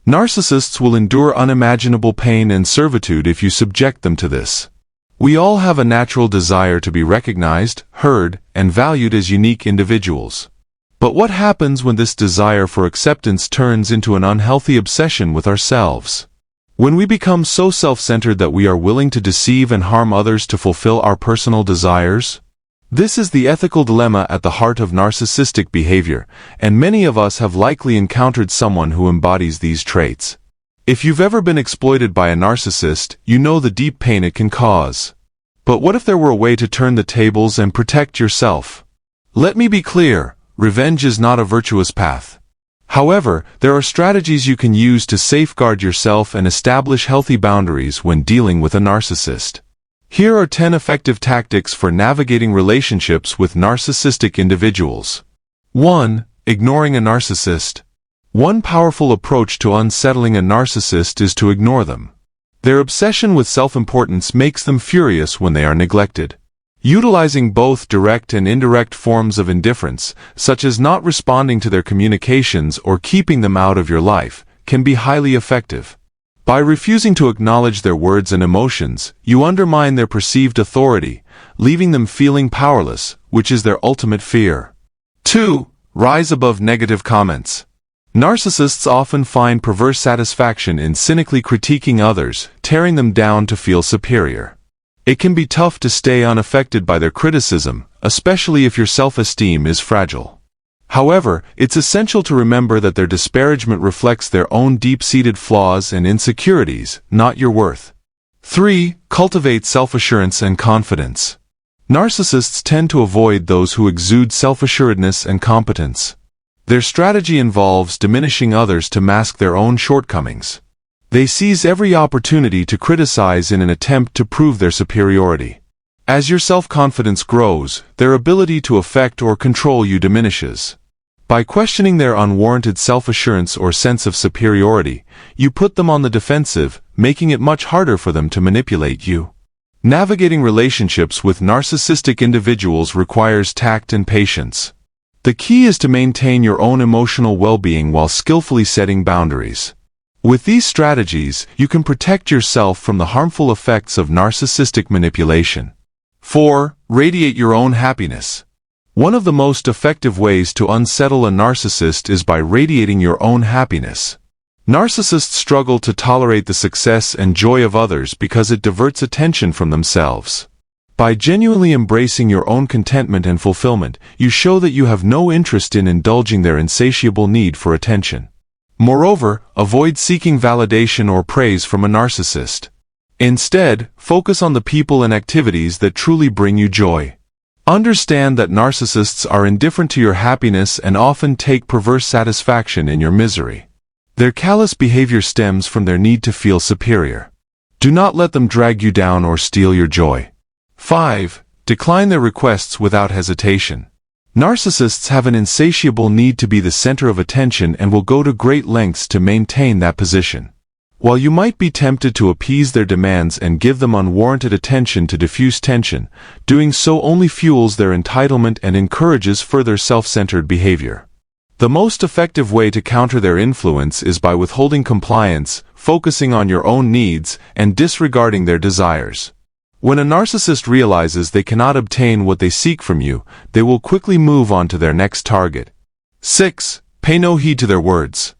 Narcissists will endure unimaginable pain and servitude if you subject them to this. We all have a natural desire to be recognized, heard, and valued as unique individuals. But what happens when this desire for acceptance turns into an unhealthy obsession with ourselves? When we become so self-centered that we are willing to deceive and harm others to fulfill our personal desires? This is the ethical dilemma at the heart of narcissistic behavior, and many of us have likely encountered someone who embodies these traits. If you've ever been exploited by a narcissist, you know the deep pain it can cause. But what if there were a way to turn the tables and protect yourself? Let me be clear, revenge is not a virtuous path. However, there are strategies you can use to safeguard yourself and establish healthy boundaries when dealing with a narcissist. Here are 10 effective tactics for navigating relationships with narcissistic individuals. 1. Ignoring a narcissist. One powerful approach to unsettling a narcissist is to ignore them. Their obsession with self-importance makes them furious when they are neglected. Utilizing both direct and indirect forms of indifference, such as not responding to their communications or keeping them out of your life, can be highly effective. By refusing to acknowledge their words and emotions, you undermine their perceived authority, leaving them feeling powerless, which is their ultimate fear. 2. Rise above negative comments. Narcissists often find perverse satisfaction in cynically critiquing others, tearing them down to feel superior. It can be tough to stay unaffected by their criticism, especially if your self-esteem is fragile. However, it's essential to remember that their disparagement reflects their own deep-seated flaws and insecurities, not your worth. 3. Cultivate self-assurance and confidence. Narcissists tend to avoid those who exude self-assuredness and competence. Their strategy involves diminishing others to mask their own shortcomings. They seize every opportunity to criticize in an attempt to prove their superiority. As your self-confidence grows, their ability to affect or control you diminishes. By questioning their unwarranted self-assurance or sense of superiority, you put them on the defensive, making it much harder for them to manipulate you. Navigating relationships with narcissistic individuals requires tact and patience. The key is to maintain your own emotional well-being while skillfully setting boundaries. With these strategies, you can protect yourself from the harmful effects of narcissistic manipulation. 4. Radiate your own happiness. One of the most effective ways to unsettle a narcissist is by radiating your own happiness. Narcissists struggle to tolerate the success and joy of others because it diverts attention from themselves. By genuinely embracing your own contentment and fulfillment, you show that you have no interest in indulging their insatiable need for attention. Moreover, avoid seeking validation or praise from a narcissist. Instead, focus on the people and activities that truly bring you joy. Understand that narcissists are indifferent to your happiness and often take perverse satisfaction in your misery. Their callous behavior stems from their need to feel superior. Do not let them drag you down or steal your joy. 5. Decline their requests without hesitation. Narcissists have an insatiable need to be the center of attention and will go to great lengths to maintain that position. While you might be tempted to appease their demands and give them unwarranted attention to diffuse tension, doing so only fuels their entitlement and encourages further self-centered behavior. The most effective way to counter their influence is by withholding compliance, focusing on your own needs, and disregarding their desires. When a narcissist realizes they cannot obtain what they seek from you, they will quickly move on to their next target. 6. Pay no heed to their words.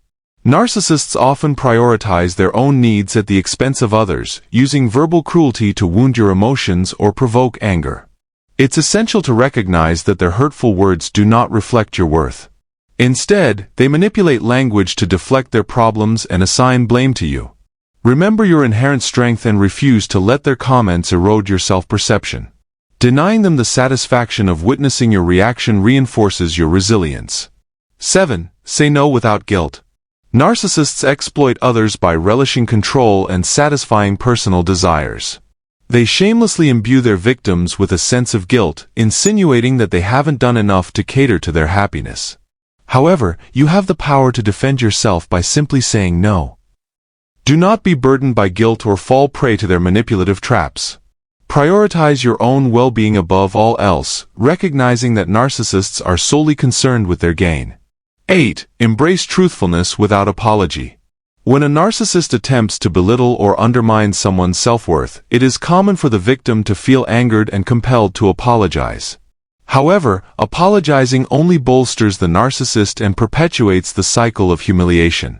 Narcissists often prioritize their own needs at the expense of others, using verbal cruelty to wound your emotions or provoke anger. It's essential to recognize that their hurtful words do not reflect your worth. Instead, they manipulate language to deflect their problems and assign blame to you. Remember your inherent strength and refuse to let their comments erode your self-perception. Denying them the satisfaction of witnessing your reaction reinforces your resilience. 7. Say no without guilt. Narcissists exploit others by relishing control and satisfying personal desires. They shamelessly imbue their victims with a sense of guilt, insinuating that they haven't done enough to cater to their happiness. However, you have the power to defend yourself by simply saying no. Do not be burdened by guilt or fall prey to their manipulative traps. Prioritize your own well-being above all else, recognizing that narcissists are solely concerned with their gain. 8. Embrace truthfulness without apology. When a narcissist attempts to belittle or undermine someone's self-worth, it is common for the victim to feel angered and compelled to apologize. However, apologizing only bolsters the narcissist and perpetuates the cycle of humiliation.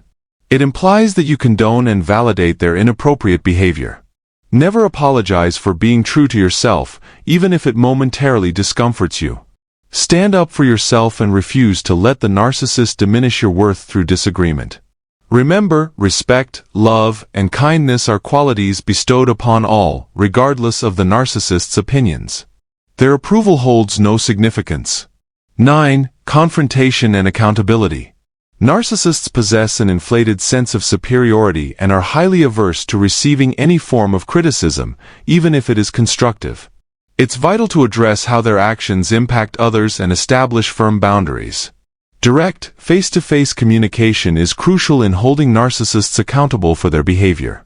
It implies that you condone and validate their inappropriate behavior. Never apologize for being true to yourself, even if it momentarily discomforts you. Stand up for yourself and refuse to let the narcissist diminish your worth through disagreement. Remember, respect, love, and kindness are qualities bestowed upon all, regardless of the narcissist's opinions. Their approval holds no significance. 9. Confrontation and accountability. Narcissists possess an inflated sense of superiority and are highly averse to receiving any form of criticism, even if it is constructive. It's vital to address how their actions impact others and establish firm boundaries. Direct, face-to-face communication is crucial in holding narcissists accountable for their behavior.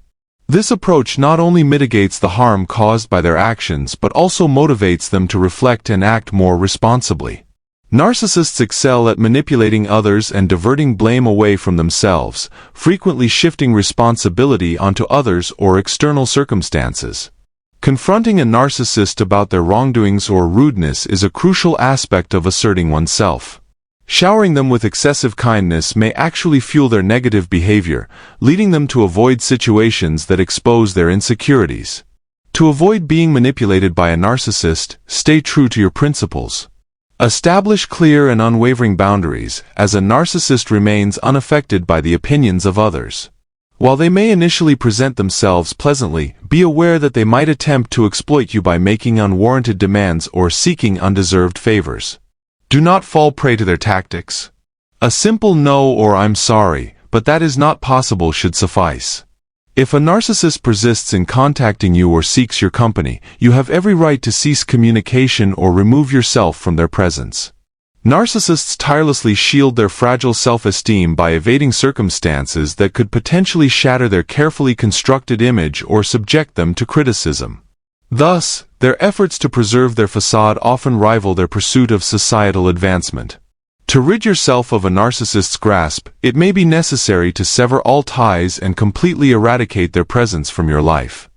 This approach not only mitigates the harm caused by their actions but also motivates them to reflect and act more responsibly. Narcissists excel at manipulating others and diverting blame away from themselves, frequently shifting responsibility onto others or external circumstances. Confronting a narcissist about their wrongdoings or rudeness is a crucial aspect of asserting oneself. Showering them with excessive kindness may actually fuel their negative behavior, leading them to avoid situations that expose their insecurities. To avoid being manipulated by a narcissist, stay true to your principles. Establish clear and unwavering boundaries, as a narcissist remains unaffected by the opinions of others. While they may initially present themselves pleasantly, be aware that they might attempt to exploit you by making unwarranted demands or seeking undeserved favors. Do not fall prey to their tactics. A simple no or I'm sorry, but that is not possible should suffice. If a narcissist persists in contacting you or seeks your company, you have every right to cease communication or remove yourself from their presence. Narcissists tirelessly shield their fragile self-esteem by evading circumstances that could potentially shatter their carefully constructed image or subject them to criticism. Thus, their efforts to preserve their facade often rival their pursuit of societal advancement. To rid yourself of a narcissist's grasp, it may be necessary to sever all ties and completely eradicate their presence from your life.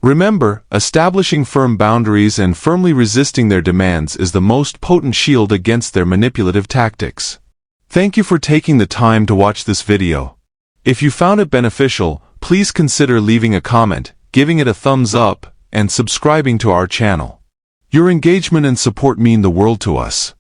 Remember, establishing firm boundaries and firmly resisting their demands is the most potent shield against their manipulative tactics. Thank you for taking the time to watch this video. If you found it beneficial, please consider leaving a comment, giving it a thumbs up, and subscribing to our channel. Your engagement and support mean the world to us.